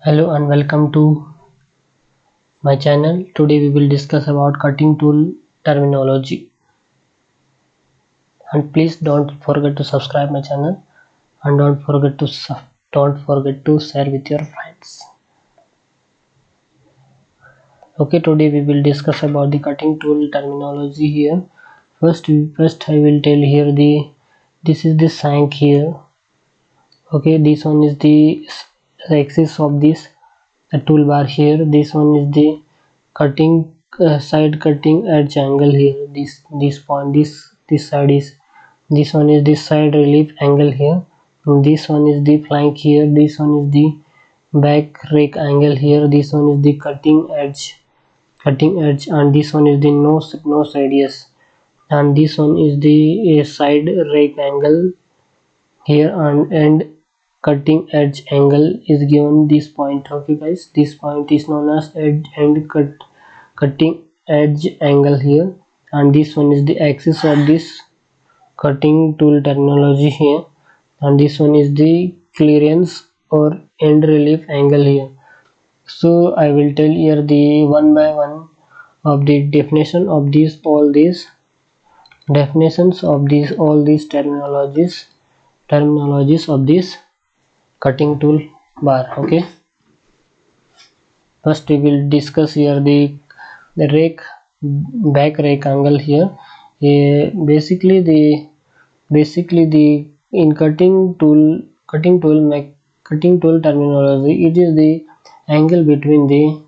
Hello and welcome to my channel. Today we will discuss about cutting tool terminology, and please don't forget to subscribe my channel and don't forget to share with your friends. Okay, today we will discuss about the cutting tool terminology here. First I will tell here this is the shank here. Okay, this one is the axis of this toolbar here. This one is the cutting side cutting edge angle here. This point, this side is, this one is the side relief angle here. This one is the flank here. This one is the back rake angle here. This one is the cutting edge, and this one is the nose radius, and this one is the side rake angle here, and cutting edge angle is given this point. Okay guys, this point is known as edge and cutting edge angle here, and this one is the axis of this cutting tool terminology here, and this one is the clearance or end relief angle here. So I will tell here the one by one of the definition of these all these definitions of these all these terminologies of this cutting tool bar. Okay, first we will discuss here the rake back rake angle here. Basically the in cutting tool terminology, it is the angle between the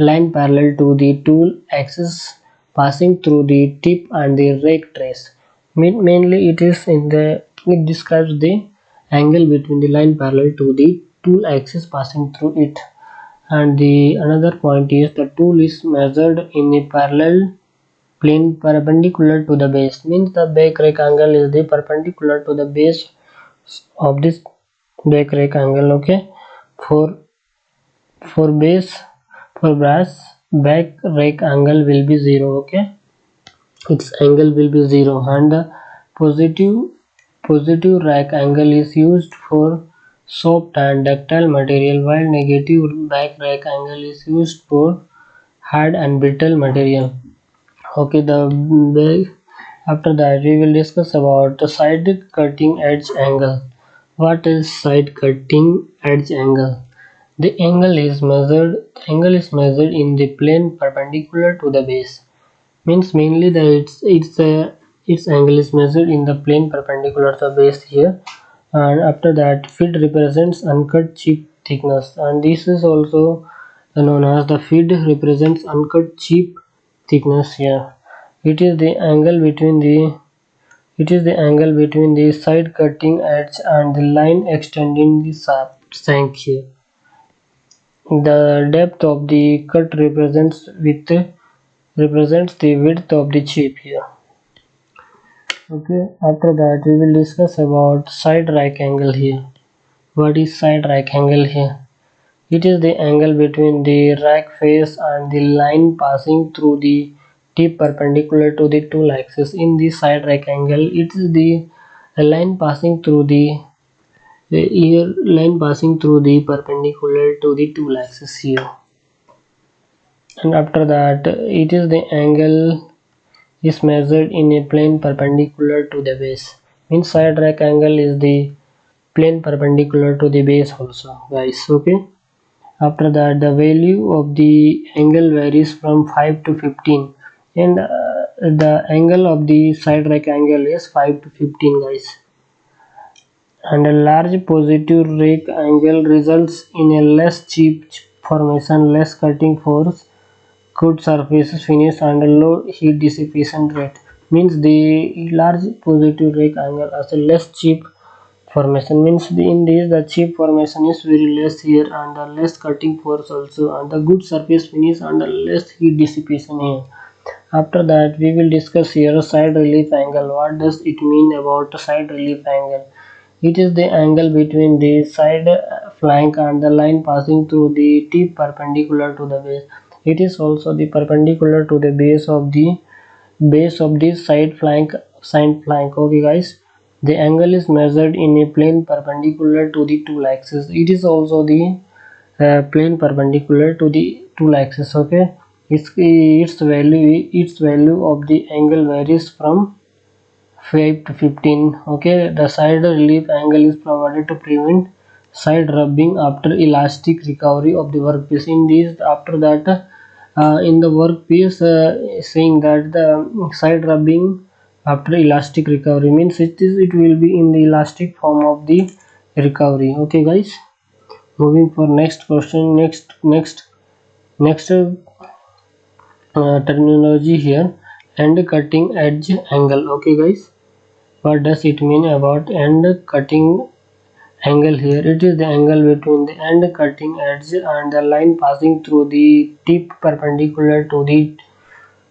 line parallel to the tool axis passing through the tip and the rake trace. Mainly it describes the angle between the line parallel to the tool axis passing through it. And the another point is the tool is measured in a parallel plane perpendicular to the base. Means the back rake angle is the perpendicular to the base of this back rake angle. Okay, for base, for brass, back rake angle will be 0. Okay, its angle will be 0, and the positive rack angle is used for soft and ductile material, while negative back rack angle is used for hard and brittle material. Okay, after that we will discuss about the side cutting edge angle. What is side cutting edge angle? The angle is measured in the plane perpendicular to the base. Means mainly that its angle is measured in the plane perpendicular to the base here. And after that, feed represents uncut chip thickness, and this is also known as the feed represents uncut chip thickness here. It is the angle between the side cutting edge and the line extending the shank here. The depth of the cut represents the width of the chip here. Okay, after that we will discuss about side rack angle here. What is side rack angle here? It is the angle between the rack face and the line passing through the tip perpendicular to the tool axis. In the side rack angle, it is the line passing through the perpendicular to the tool axis here. And after that, it is the angle is measured in a plane perpendicular to the base. Means side rack angle is the plane perpendicular to the base also, guys. Okay, after that, the value of the angle varies from 5 to 15, and the angle of the side rack angle is 5 to 15, guys. And a large positive rake angle results in a less chip formation, less cutting force, good surface finish, and a low heat dissipation rate. Means the large positive rake angle has a less chip formation. Means in this the chip formation is very less here, and the less cutting force also, and the good surface finish, and the less heat dissipation here. After that, we will discuss here side relief angle. What does it mean about side relief angle? It is the angle between the side flank and the line passing through the tip perpendicular to the base. It is also the perpendicular to the base of this side flank. Okay guys, the angle is measured in a plane perpendicular to the tool axis. It is also the plane perpendicular to the tool axis. Okay, its value of the angle varies from 5 to 15. Okay, the side relief angle is provided to prevent side rubbing after elastic recovery of the workpiece. In these, after that, in the workpiece, saying that the side rubbing after elastic recovery means it will be in the elastic form of the recovery. Okay, guys. Moving for next question. Next terminology here, end cutting edge angle. Okay, guys, what does it mean about end cutting angle? Here it is the angle between the end cutting edge and the line passing through the tip perpendicular to the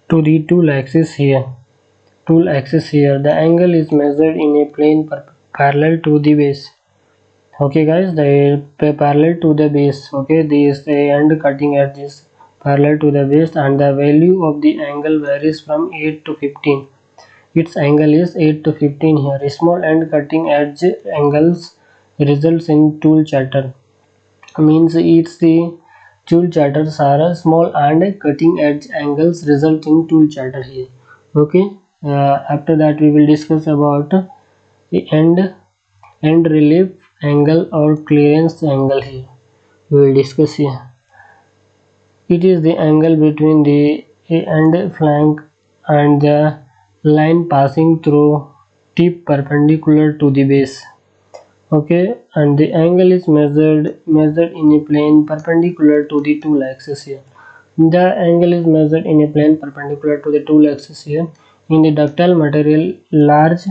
tool axis here. The angle is measured in a plane parallel to the base. Okay, guys, they parallel to the base. Okay, this the end cutting edge is parallel to the base, and the value of the angle varies from 8 to 15. Its angle is 8 to 15 here. Small end cutting edge angles results in tool chatter. Means it's the tool chatters are small and cutting edge angles result in tool chatter here. Okay, after that we will discuss about the end relief angle or clearance angle. Here we will discuss here. It is the angle between the end flank and the line passing through tip perpendicular to the base. Okay, and the angle is measured in a plane perpendicular to the tool axis here. The angle is measured in a plane perpendicular to the tool axis here. In the ductile material, large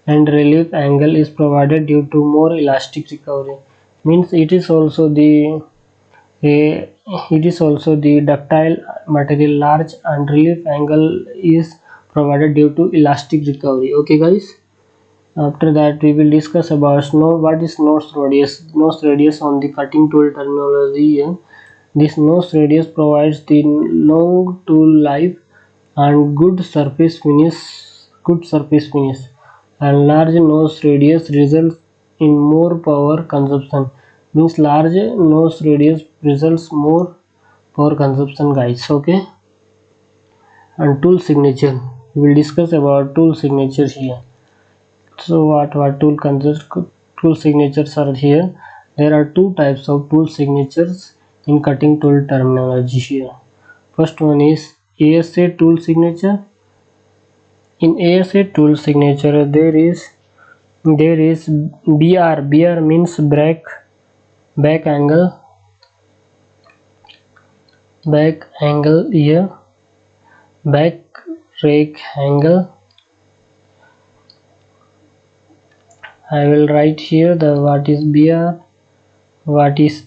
and relief angle is provided due to more elastic recovery. Means it is also the ductile material, large and relief angle is provided due to elastic recovery. Okay, guys. After that we will discuss about what is nose radius. Nose radius on the cutting tool terminology here. This nose radius provides the long tool life and good surface finish, and large nose radius results in more power consumption. Means large nose radius results more power consumption, guys. Okay, and tool signature, we will discuss about tool signatures here. So what tool signatures are here? There are two types of tool signatures in cutting tool terminology here. First one is ASA tool signature. In ASA tool signature there is BR. BR means back angle here, back rake angle. I will write here the what is BR, what is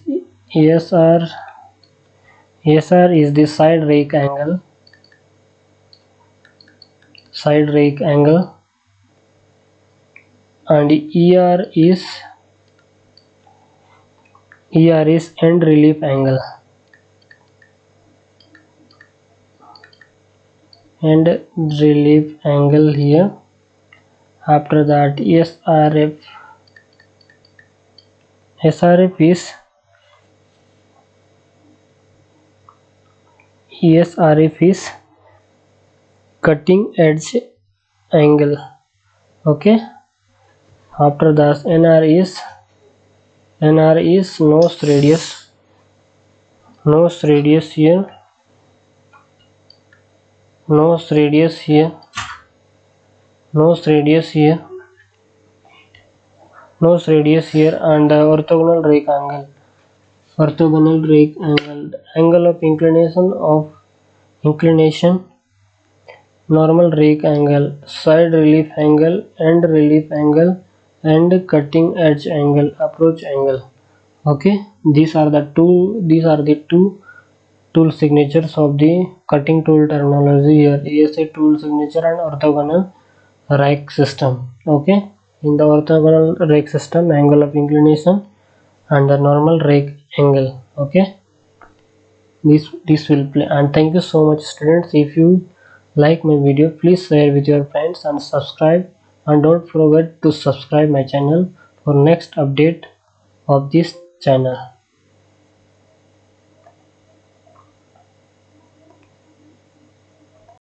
ASR. ASR is the side rake angle, and ER is end relief angle. Here. After that SRF is cutting edge angle. Okay, after that NR is nose radius here, nose radius here, and orthogonal rake angle of inclination, normal rake angle, side relief angle, end relief angle, and cutting edge angle, approach angle. Okay, these are the two tool signatures of the cutting tool terminology here. ASA tool signature and orthogonal rake system. Okay, in the orthogonal rake system, angle of inclination and the normal rake angle. Okay, this will play. And thank you so much, students. If you like my video, please share with your friends and subscribe, and don't forget to subscribe my channel for next update of this channel.